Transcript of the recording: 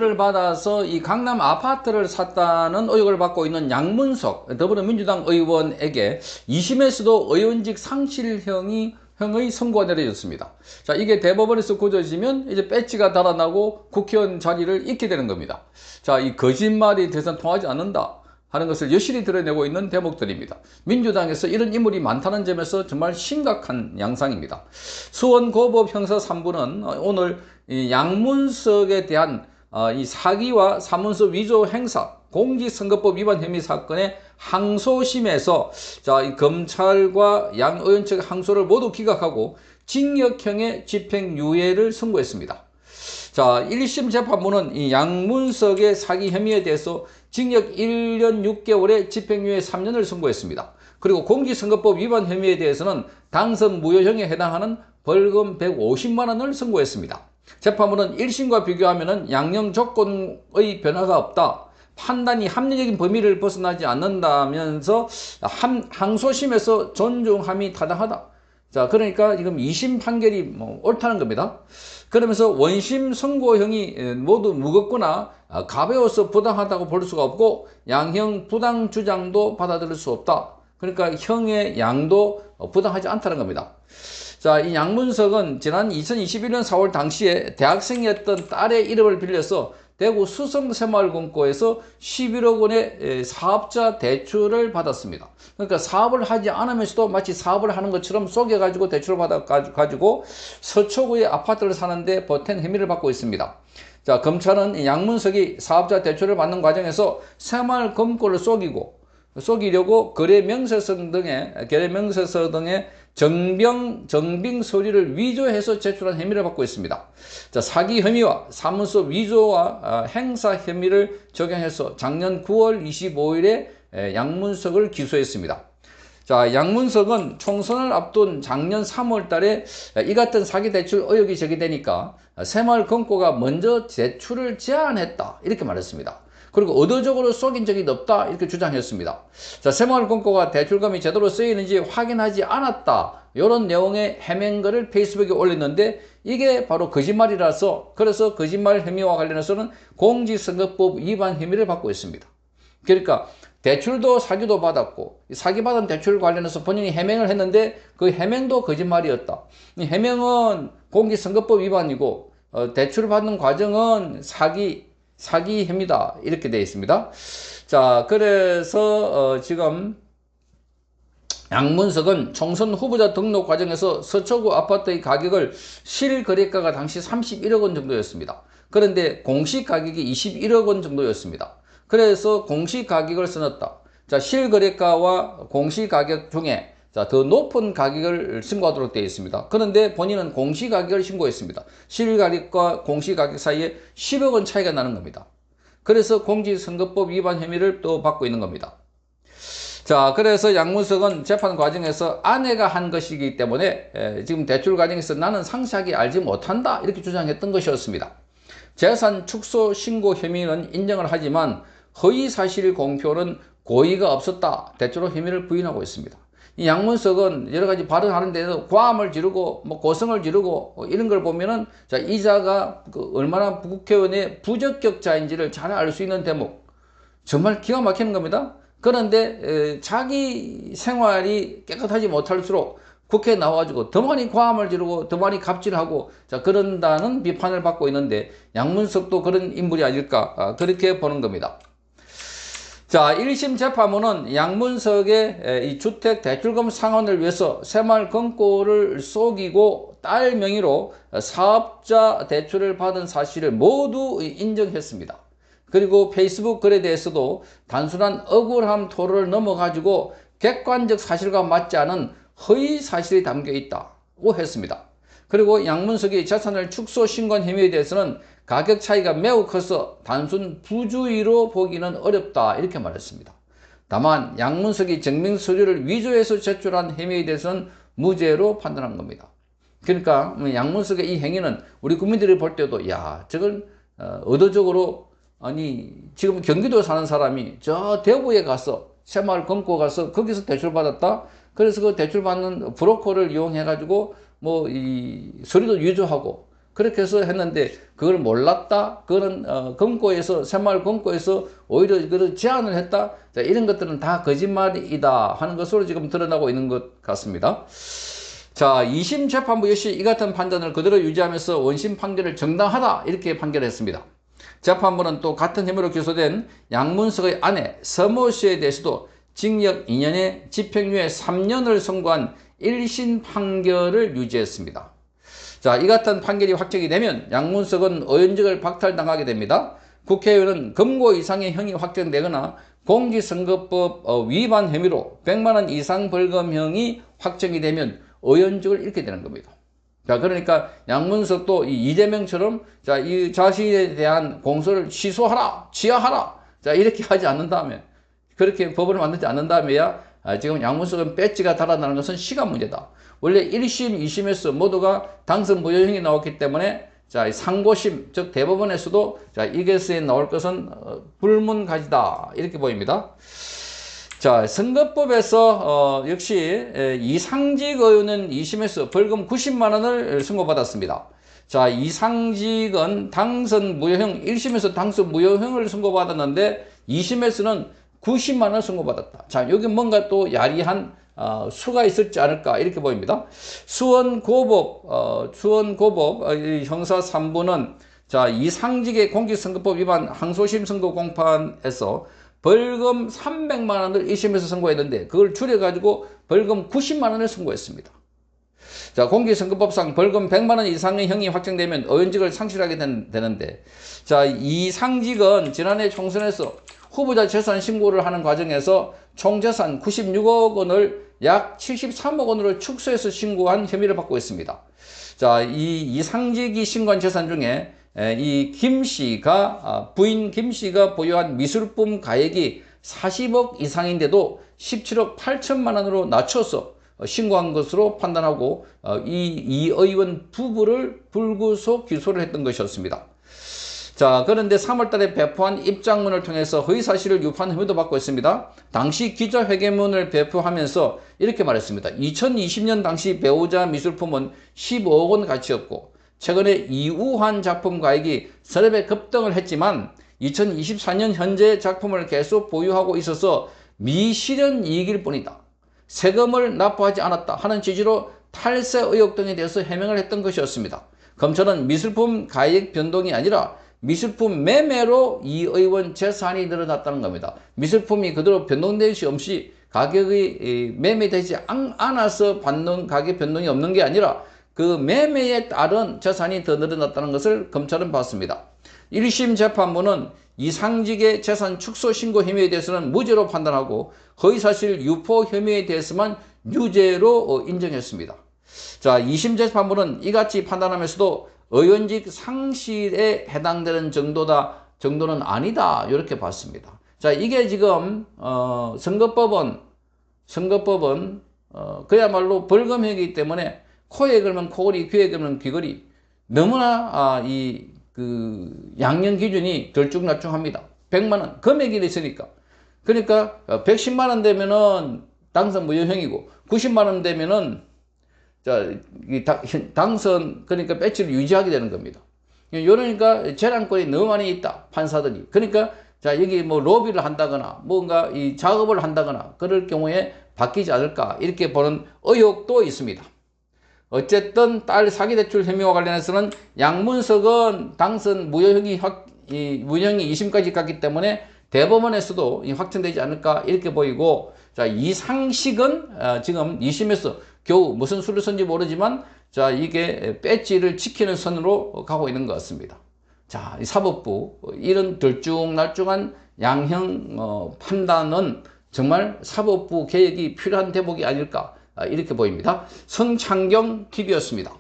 를 받아서 이 강남 아파트를 샀다는 의혹을 받고 있는 양문석 더불어민주당 의원에게 2심에서도 의원직 상실형의 선고가 내려졌습니다. 자, 이게 대법원에서 고쳐지면 이제 배지가 달아나고 국회의원 자리를 잃게 되는 겁니다. 자, 이 거짓말이 대선 통하지 않는다 하는 것을 여실히 드러내고 있는 대목들입니다. 민주당에서 이런 인물이 많다는 점에서 정말 심각한 양상입니다. 수원고법 형사 3부는 오늘 이 양문석에 대한 이 사기와 사문서 위조 행사, 공직선거법 위반 혐의 사건의 항소심에서 이 검찰과 양 의원 측의 항소를 모두 기각하고 징역형의 집행유예를 선고했습니다. 자, 1심 재판부는 이 양문석의 사기 혐의에 대해서 징역 1년 6개월에 집행유예 3년을 선고했습니다. 그리고 공직선거법 위반 혐의에 대해서는 당선 무효형에 해당하는 벌금 150만 원을 선고했습니다. 재판부는 1심과 비교하면 양형 조건의 변화가 없다. 판단이 합리적인 범위를 벗어나지 않는다면서 항소심에서 존중함이 타당하다. 자, 그러니까 지금 2심 판결이 옳다는 겁니다. 그러면서 원심 선고형이 모두 무겁거나 가벼워서 부당하다고 볼 수가 없고 양형 부당 주장도 받아들일 수 없다. 그러니까 형의 양도 부당하지 않다는 겁니다. 자, 이 양문석은 지난 2021년 4월 당시에 대학생이었던 딸의 이름을 빌려서 대구 수성새마을금고에서 11억 원의 사업자 대출을 받았습니다. 그러니까 사업을 하지 않으면서도 마치 사업을 하는 것처럼 속여가지고 대출을 받아가지고 서초구에 아파트를 사는데 보탠 혐의를 받고 있습니다. 자, 검찰은 양문석이 사업자 대출을 받는 과정에서 새마을금고를 속이려고 거래명세서 등의 정빙 서류를 위조해서 제출한 혐의를 받고 있습니다. 자, 사기 혐의와 사문서 위조와 행사 혐의를 적용해서 작년 9월 25일에 양문석을 기소했습니다. 자, 양문석은 총선을 앞둔 작년 3월 달에 이 같은 사기 대출 의혹이 제기되니까 새마을금고가 먼저 대출을 제안했다 이렇게 말했습니다. 그리고 의도적으로 속인 적이 없다 이렇게 주장했습니다. 자, 새마을금고가 대출금이 제대로 쓰이는지 확인하지 않았다 이런 내용의 해명글을 페이스북에 올렸는데 이게 바로 거짓말이라서 그래서 거짓말 혐의와 관련해서는 공직선거법 위반 혐의를 받고 있습니다. 그러니까 대출도 사기도 받았고 사기받은 대출 관련해서 본인이 해명을 했는데 그 해명도 거짓말이었다. 이 해명은 공직선거법 위반이고 대출을 받는 과정은 사기 혐의다 이렇게 되어 있습니다. 자, 그래서 지금 양문석은 총선 후보자 등록 과정에서 서초구 아파트의 가격을 실거래가가 당시 31억 원 정도였습니다. 그런데 공시 가격이 21억 원 정도였습니다. 그래서 공시 가격을 써놨다. 자, 실거래가와 공시 가격 중에 더 높은 가격을 신고하도록 되어 있습니다. 그런데 본인은 공시 가격을 신고했습니다. 실가격과 공시 가격 사이에 10억 원 차이가 나는 겁니다. 그래서 공직선거법 위반 혐의를 또 받고 있는 겁니다. 자, 그래서 양문석은 재판 과정에서 아내가 한 것이기 때문에 지금 대출 과정에서 나는 상세하게 알지 못한다 이렇게 주장했던 것이었습니다. 재산 축소 신고 혐의는 인정을 하지만 허위 사실 공표는 고의가 없었다 대체로 혐의를 부인하고 있습니다. 이 양문석은 여러 가지 발언하는 데서 고함을 지르고 고성을 지르고 이런 걸 보면은 자, 이자가 얼마나 국회의원의 부적격자인지를 잘 알 수 있는 대목. 정말 기가 막히는 겁니다. 그런데 자기 생활이 깨끗하지 못할수록 국회에 나와가지고 더 많이 고함을 지르고 더 많이 갑질하고 자, 그런다는 비판을 받고 있는데 양문석도 그런 인물이 아닐까 그렇게 보는 겁니다. 자, 1심 재판부는 양문석의 이 주택 대출금 상환을 위해서 새마을금고를 속이고 딸 명의로 사업자 대출을 받은 사실을 모두 인정했습니다. 그리고 페이스북 글에 대해서도 단순한 억울함 토로를 넘어가지고 객관적 사실과 맞지 않은 허위 사실이 담겨 있다고 했습니다. 그리고 양문석이 재산을 축소 신고한 혐의에 대해서는 가격 차이가 매우 커서 단순 부주의로 보기는 어렵다 이렇게 말했습니다. 다만 양문석이 증명 서류를 위조해서 제출한 혐의에 대해서는 무죄로 판단한 겁니다. 그러니까 양문석의 이 행위는 우리 국민들이 볼 때도 야, 저건 의도적으로 아니 지금 경기도에 사는 사람이 저 대구에 가서 새마을금고 가서 거기서 대출 받았다. 그래서 그 대출 받는 브로커를 이용해 가지고 이 서류도 위조하고 그렇게 해서 했는데 그걸 몰랐다. 그거는 검거에서 새마을 검거에서 오히려 그 제안을 했다. 자, 이런 것들은 다 거짓말이다 하는 것으로 지금 드러나고 있는 것 같습니다. 자, 2심 재판부 역시 이 같은 판단을 그대로 유지하면서 원심 판결을 정당하다 이렇게 판결했습니다. 재판부는 또 같은 혐의로 기소된 양문석의 아내 서모 씨에 대해서도 징역 2년에 집행유예 3년을 선고한 1심 판결을 유지했습니다. 자, 이 같은 판결이 확정이 되면 양문석은 의원직을 박탈당하게 됩니다. 국회의원은 금고 이상의 형이 확정되거나 공직선거법 위반 혐의로 100만 원 이상 벌금형이 확정이 되면 의원직을 잃게 되는 겁니다. 자, 그러니까 양문석도 이재명처럼 자, 이 자신에 대한 공소를 취소하라, 지하하라, 자, 이렇게 하지 않는 다음에, 그렇게 법을 만들지 않는 다음에야 지금 양문석은 배지가 달아나는 것은 시간 문제다. 원래 1심, 2심에서 모두가 당선 무효형이 나왔기 때문에 자, 상고심, 즉 대법원에서도 자, 이것에 나올 것은 불문가지다 이렇게 보입니다. 자, 선거법에서 역시 이상직 의원은 2심에서 벌금 90만 원을 선고받았습니다. 자, 이상직은 당선 무효형, 1심에서 당선 무효형을 선고받았는데 2심에서는 90만 원 선고받았다. 자, 여기 뭔가 또 야리한 수가 있었지 않을까 이렇게 보입니다. 수원고법 형사 3부는 자, 이상직의 공직선거법 위반 항소심 선고 공판에서 벌금 300만 원을 1심에서 선고했는데 그걸 줄여가지고 벌금 90만 원을 선고했습니다. 자, 공직선거법상 벌금 100만 원 이상의 형이 확정되면 의원직을 상실하게 되는데 자, 이상직은 지난해 총선에서 후보자 재산 신고를 하는 과정에서 총재산 96억 원을 약 73억 원으로 축소해서 신고한 혐의를 받고 있습니다. 자, 이상직이 신고한 재산 중에 이 김씨가 부인 김씨가 보유한 미술품 가액이 40억 이상인데도 17억 8천만 원으로 낮춰서 신고한 것으로 판단하고 이 의원 부부를 불구속 기소를 했던 것이었습니다. 자, 그런데 3월달에 배포한 입장문을 통해서 허위사실을 유포한 혐의도 받고 있습니다. 당시 기자회견문을 배포하면서 이렇게 말했습니다. 2020년 당시 배우자 미술품은 15억 원 가치였고 최근에 이우환 작품 가액이 3배 급등을 했지만 2024년 현재 작품을 계속 보유하고 있어서 미실현 이익일 뿐이다. 세금을 납부하지 않았다 하는 취지로 탈세 의혹 등에 대해서 해명을 했던 것이었습니다. 검찰은 미술품 가액 변동이 아니라 미술품 매매로 이 의원 재산이 늘어났다는 겁니다. 미술품이 그대로 변동될 수 없이 가격이 매매되지 않아서 받는 가격 변동이 없는 게 아니라 그 매매에 따른 재산이 더 늘어났다는 것을 검찰은 봤습니다. 1심 재판부는 이상직의 재산 축소 신고 혐의에 대해서는 무죄로 판단하고 허위사실 유포 혐의에 대해서만 유죄로 인정했습니다. 자, 2심 재판부는 이같이 판단하면서도 의원직 상실에 해당되는 정도는 아니다 이렇게 봤습니다. 자, 이게 지금 선거법은 그야말로 벌금형이기 때문에 코에 걸면 코걸이, 귀에 걸면 귀걸이, 너무나 양형 기준이 들쭉날쭉합니다. 100만 원 금액이 있으니까. 그러니까 110만 원 되면은 당선 무효형이고 90만 원 되면은 자, 당선, 그러니까 배지를 유지하게 되는 겁니다. 이러니까 재량권이 너무 많이 있다, 판사들이. 그러니까, 자, 여기 뭐 로비를 한다거나, 뭔가 이 작업을 한다거나, 그럴 경우에 바뀌지 않을까, 이렇게 보는 의혹도 있습니다. 어쨌든 딸 사기대출 혐의와 관련해서는 양문석은 당선 무효형이 2심까지 갔기 때문에 대법원에서도 확정되지 않을까, 이렇게 보이고, 자, 이상식은 지금 2심에서 겨우 무슨 수를 썼는지 모르지만 자, 이게 배지를 지키는 선으로 가고 있는 것 같습니다. 자, 이 사법부 이런 들쭉날쭉한 양형 판단은 정말 사법부 개혁이 필요한 대목이 아닐까 이렇게 보입니다. 성창경 TV였습니다.